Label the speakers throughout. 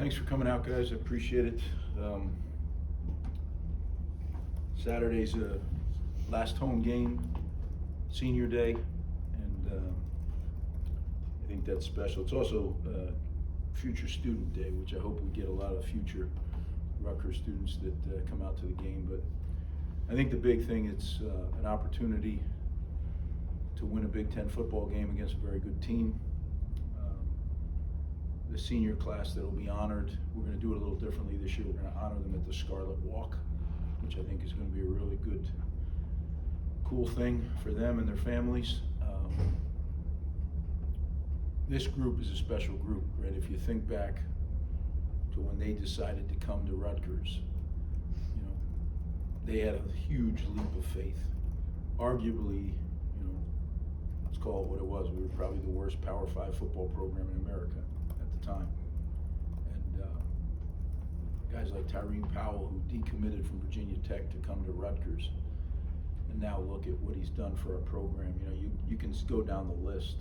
Speaker 1: Thanks for coming out, guys. I appreciate it. Saturday's last home game, senior day, and I think that's special. It's also future student day, which I hope we get a lot of future Rutgers students that come out to the game. But I think the big thing, it's an opportunity to win a Big Ten football game against a very good team. The senior class that will be honored, we're going to do it a little differently this year. We're going to honor them at the Scarlet Walk, which I think is going to be a really good, cool thing for them and their families. This group is a special group, right? If you think back to when they decided to come to Rutgers, you know, they had a huge leap of faith. Arguably, you know, let's call it what it was. We were probably the worst Power 5 football program in America at the time. And guys like Tyreen Powell, who decommitted from Virginia Tech to come to Rutgers, and now look at what he's done for our program. You know, you can go down the list.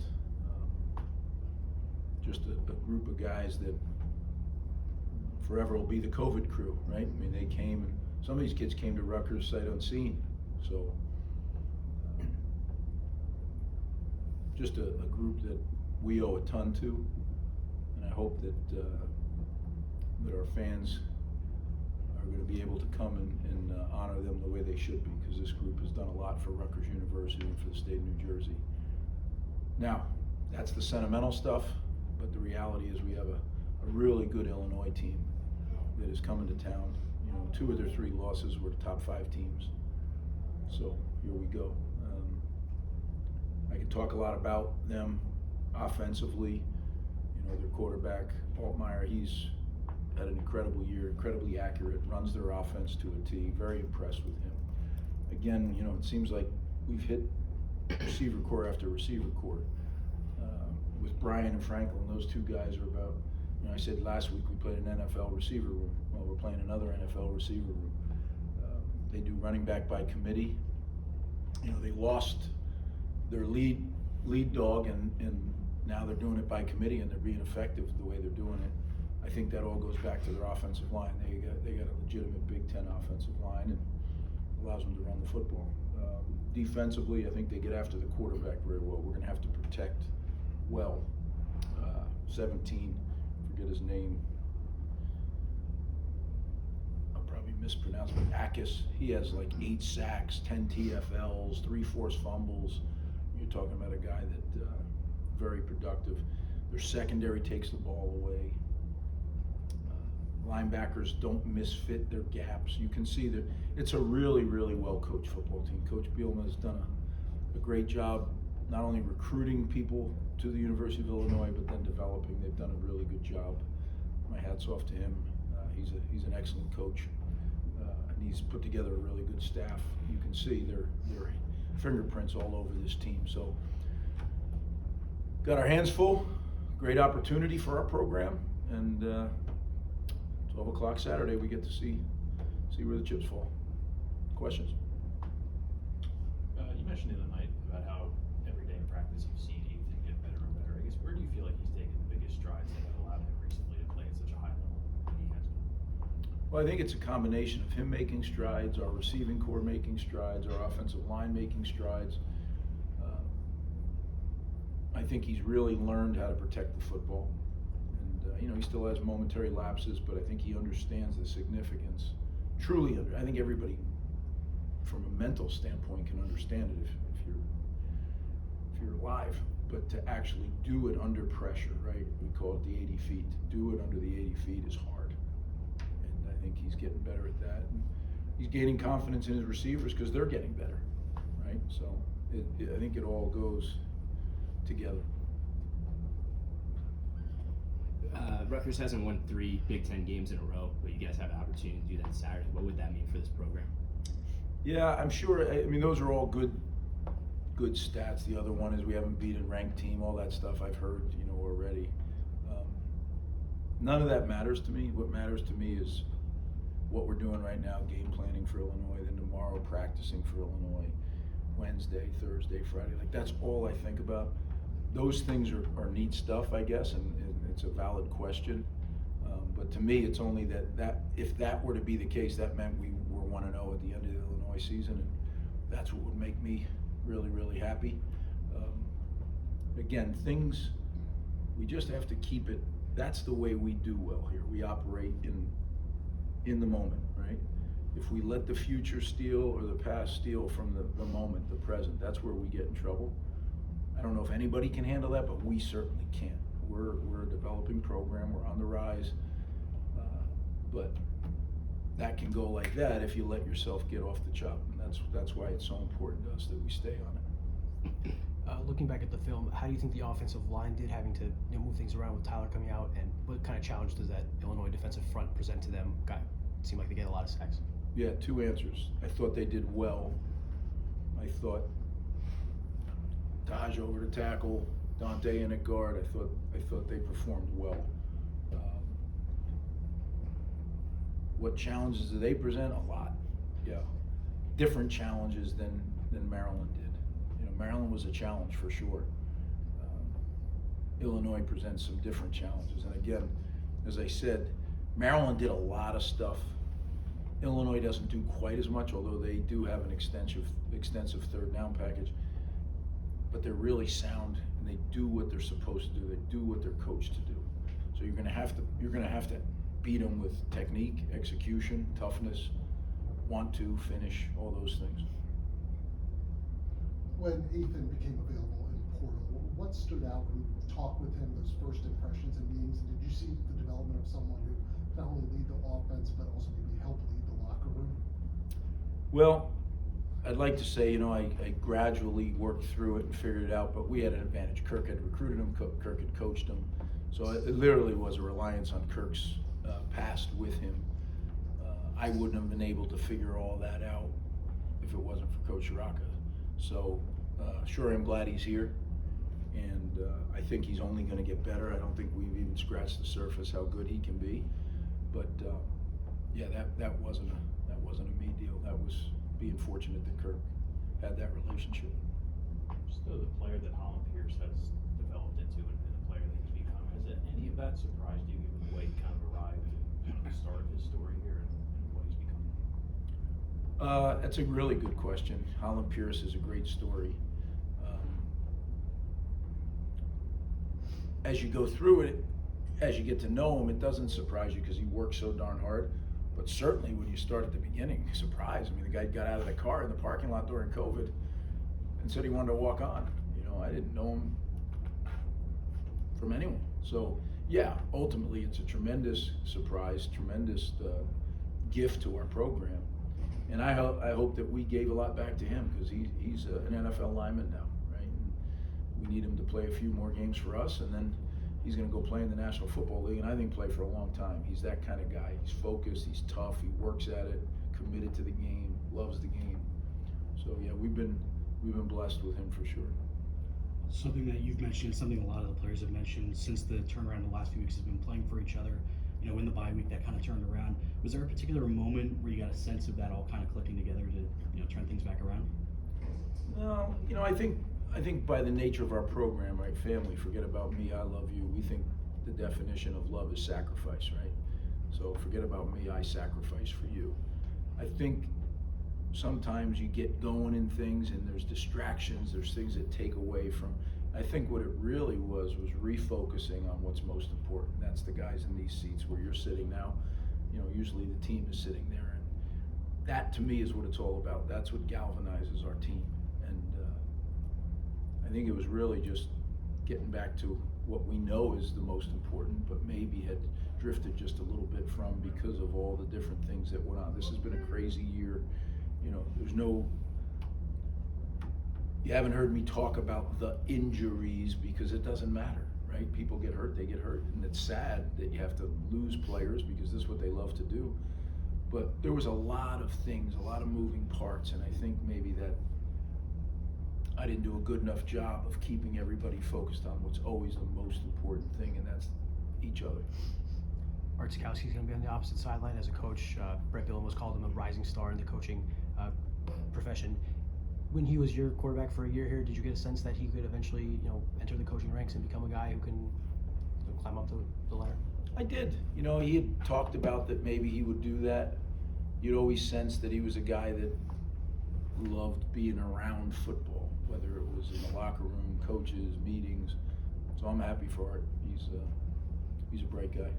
Speaker 1: Just a group of guys that forever will be the COVID crew, right? I mean, they came, and some of these kids came to Rutgers sight unseen. So just a group that we owe a ton to, and I hope that that our fans are going to be able to come and honor them the way they should be, because this group has done a lot for Rutgers University and for the state of New Jersey. Now, that's the sentimental stuff. But the reality is we have a really good Illinois team that is coming to town. You know, 2 of their 3 losses were top 5 teams. So here we go. I can talk a lot about them offensively. You know, their quarterback, Altmaier, he's had an incredible year, incredibly accurate, runs their offense to a T. Very impressed with him. Again, you know, it seems like we've hit receiver core after receiver core. With Brian and Franklin, those 2 guys are about, you know, I said last week we played an NFL receiver room. Well, we're playing another NFL receiver room. They do running back by committee. You know, they lost their lead dog, and now they're doing it by committee, and they're being effective the way they're doing it. I think that all goes back to their offensive line. They got a legitimate Big Ten offensive line, and allows them to run the football. Defensively, I think they get after the quarterback very well. We're going to have to protect well. 17, forget his name. I'll probably mispronounce, but Akis. He has like 8 sacks, 10 TFLs, 3 forced fumbles. You're talking about a guy that very productive. Their secondary takes the ball away. Linebackers don't misfit their gaps. You can see that it's a really, really well-coached football team. Coach Bielema has done a great job not only recruiting people to the University of Illinois, but then developing. They've done a really good job. My hat's off to him. He's an excellent coach, and he's put together a really good staff. You can see their fingerprints all over this team. So, got our hands full. Great opportunity for our program, and 12 o'clock Saturday, we get to see where the chips fall. Questions?
Speaker 2: You mentioned the other night about how every day in practice you've seen Ethan get better and better. I guess, where do you feel like he's taken the biggest strides that have allowed him recently to play at such a high level that he has been?
Speaker 1: Well, I think it's a combination of him making strides, our receiving core making strides, our offensive line making strides. I think he's really learned how to protect the football. And, you know, he still has momentary lapses, but I think he understands the significance. I think everybody, from a mental standpoint, can understand it if you're alive. But to actually do it under pressure, right? We call it the 80 feet. To do it under the 80 feet is hard. And I think he's getting better at that. And he's gaining confidence in his receivers because they're getting better, right? So I think it all goes together.
Speaker 3: Rutgers hasn't won 3 Big Ten games in a row, but you guys have an opportunity to do that Saturday. What would that mean for this program?
Speaker 1: Yeah, I'm sure. I mean, those are all good stats. The other one is we haven't beat a ranked team. All that stuff I've heard, you know, already. None of that matters to me. What matters to me is what we're doing right now, game planning for Illinois, then tomorrow practicing for Illinois, Wednesday, Thursday, Friday. Like, that's all I think about. Those things are neat stuff, I guess, and it's a valid question. But to me, it's only that if that were to be the case, that meant we were 1-0 at the end of the Illinois season, and that's what would make me really, really happy. Again, we just have to keep it. That's the way we do well here. We operate in the moment, right? If we let the future steal or the past steal from the moment, the present, that's where we get in trouble. I don't know if anybody can handle that, but we certainly can. We're a developing program. We're on the rise. But that can go like that if you let yourself get off the chop. And that's why it's so important to us that we stay on it.
Speaker 4: Looking back at the film, how do you think the offensive line did, having to move things around with Tyler coming out, and what kind of challenge does that Illinois defensive front present to them? It seemed like they get a lot of sacks.
Speaker 1: Yeah, 2 answers. I thought they did well. I thought Taj over to tackle, Dante in at guard. I thought they performed well. What challenges do they present? A lot. Yeah, different challenges than Maryland did. Maryland was a challenge for sure. Illinois presents some different challenges. And again, as I said, Maryland did a lot of stuff. Illinois doesn't do quite as much, although they do have an extensive third down package. But they're really sound, and they do what they're supposed to do. They do what they're coached to do. So you're going to have to beat them with technique, execution, toughness, want to finish, all those things.
Speaker 5: When Ethan became available in portal, what stood out when you talked with him, those first impressions and meetings? Did you see the development of someone who not only lead the offense, but also maybe help lead the locker room?
Speaker 1: Well, I'd like to say, I gradually worked through it and figured it out, but we had an advantage. Kirk had recruited him, Kirk had coached him. So it literally was a reliance on Kirk's past with him. I wouldn't have been able to figure all that out if it wasn't for Coach Shiraka. So, sure, I'm glad he's here, and I think he's only going to get better. I don't think we've even scratched the surface how good he can be. But yeah, that wasn't a me deal. That was being fortunate that Kirk had that relationship.
Speaker 2: So the player that Holland Pierce has developed into and the player that he's become, has any of that surprised you, given the way he kind of arrived at the start of his story here and what he's become?
Speaker 1: That's a really good question. Holland Pierce is a great story. As you go through it, as you get to know him, it doesn't surprise you because he works so darn hard. But certainly when you start at the beginning, surprise. I mean, the guy got out of the car in the parking lot during COVID and said he wanted to walk on. I didn't know him from anyone. So yeah, ultimately it's a tremendous surprise, tremendous gift to our program. And I hope that we gave a lot back to him, because he's an NFL lineman now, right? And we need him to play a few more games for us, and then he's going to go play in the National Football League, and I think play for a long time. He's that kind of guy. He's focused, he's tough, he works at it, committed to the game, loves the game. So yeah, we've been blessed with him for sure.
Speaker 6: Something that you've mentioned, something a lot of the players have mentioned since the turnaround the last few weeks has been playing for each other. In the bye week that kind of turned around. Was there a particular moment where you got a sense of that all kind of clicking together to turn things back around?
Speaker 1: No, I think by the nature of our program, right, family, forget about me, I love you. We think the definition of love is sacrifice, right? So forget about me, I sacrifice for you. I think sometimes you get going in things and there's distractions, there's things that take away from. I think what it really was refocusing on what's most important. That's the guys in these seats where you're sitting now. Usually the team is sitting there, and that to me is what it's all about. That's what galvanizes our team. And I think it was really just getting back to what we know is the most important, but maybe had drifted just a little bit from because of all the different things that went on. This has been a crazy year. You haven't heard me talk about the injuries because it doesn't matter, right? People get hurt, they get hurt, and it's sad that you have to lose players because this is what they love to do. But there was a lot of things, a lot of moving parts, and I think maybe that I didn't do a good enough job of keeping everybody focused on what's always the most important thing, and that's each other.
Speaker 4: Art Sikowski's going to be on the opposite sideline as a coach. Brett Bielema has called him a rising star in the coaching profession. When he was your quarterback for a year here, did you get a sense that he could eventually, enter the coaching ranks and become a guy who can climb up the ladder?
Speaker 1: I did. You know, he had talked about that maybe he would do that. You'd always sense that he was a guy that loved being around football, whether it was in the locker room, coaches, meetings. So I'm happy for it. He's a bright guy.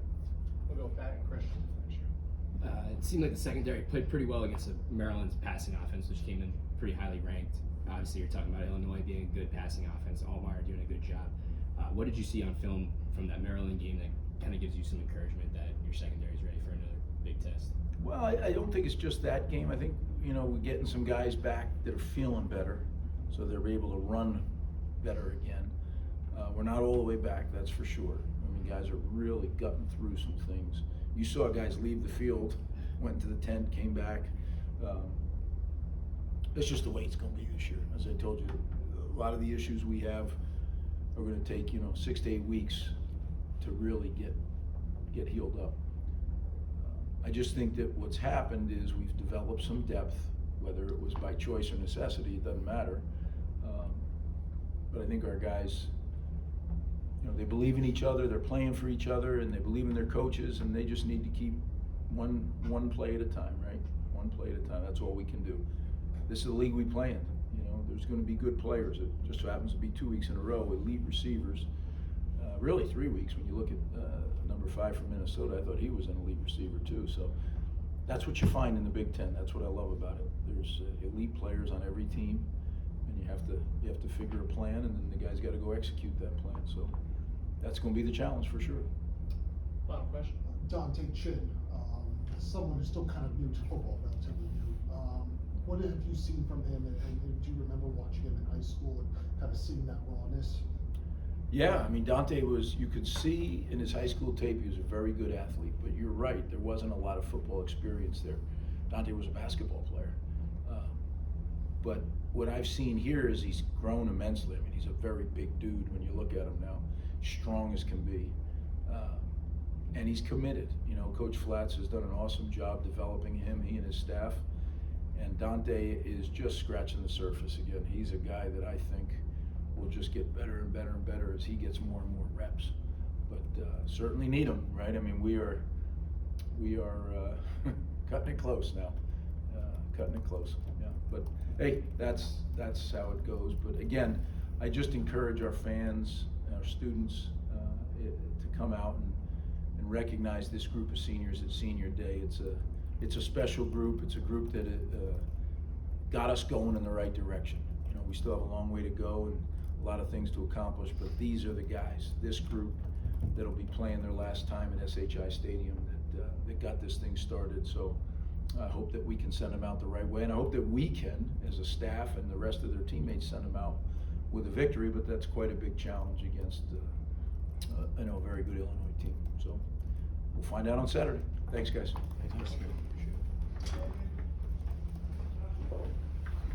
Speaker 7: We'll go Pat and Christian next year.
Speaker 3: It seemed like the secondary played pretty well against Maryland's passing offense, which came in pretty highly ranked. Obviously, you're talking about Illinois being a good passing offense, Allmeyer doing a good job. What did you see on film from that Maryland game that kind of gives you some encouragement that your secondary is ready for another big test?
Speaker 1: Well, I don't think it's just that game. I think, you know, we're getting some guys back that are feeling better, so they're able to run better again. We're not all the way back, that's for sure. I mean, guys are really gutting through some things. You saw guys leave the field, went to the tent, came back. It's just the way it's going to be this year. As I told you, a lot of the issues we have are going to take, 6 to 8 weeks to really get healed up. I just think that what's happened is we've developed some depth, whether it was by choice or necessity, it doesn't matter. But I think our guys, they believe in each other, they're playing for each other, and they believe in their coaches, and they just need to keep one play at a time, right? One play at a time, that's all we can do. This is the league we play in. There's going to be good players. It just so happens to be 2 weeks in a row, elite receivers. Really 3 weeks when you look at number 5 from Minnesota. I thought he was an elite receiver too. So that's what you find in the Big Ten. That's what I love about it. There's elite players on every team, and you have to figure a plan, and then the guys got to go execute that plan. So that's going to be the challenge for sure.
Speaker 7: Final question.
Speaker 5: Dante Chin, someone who's still kind of new to football, relatively new. What have you seen from him, and do you remember watching him in high school and kind of seeing that rawness?
Speaker 1: Yeah, I mean, Dante you could see in his high school tape, he was a very good athlete, but you're right, there wasn't a lot of football experience there. Dante was a basketball player. But what I've seen here is he's grown immensely. I mean, he's a very big dude when you look at him now, strong as can be. And he's committed. Coach Flatz has done an awesome job developing him, he and his staff. And Dante is just scratching the surface again. He's a guy that I think will just get better and better and better as he gets more and more reps. But certainly need him, right? I mean, we are cutting it close now. Cutting it close, yeah. But hey, that's how it goes. But again, I just encourage our fans, our students, to come out and recognize this group of seniors at senior day. It's a special group. It's a group that got us going in the right direction. We still have a long way to go and a lot of things to accomplish, but these are the guys, this group that'll be playing their last time in SHI Stadium that got this thing started. So I hope that we can send them out the right way, and I hope that we can, as a staff and the rest of their teammates, send them out with a victory, but that's quite a big challenge against a very good Illinois team. So we'll find out on Saturday. Thanks, guys.
Speaker 4: Thanks.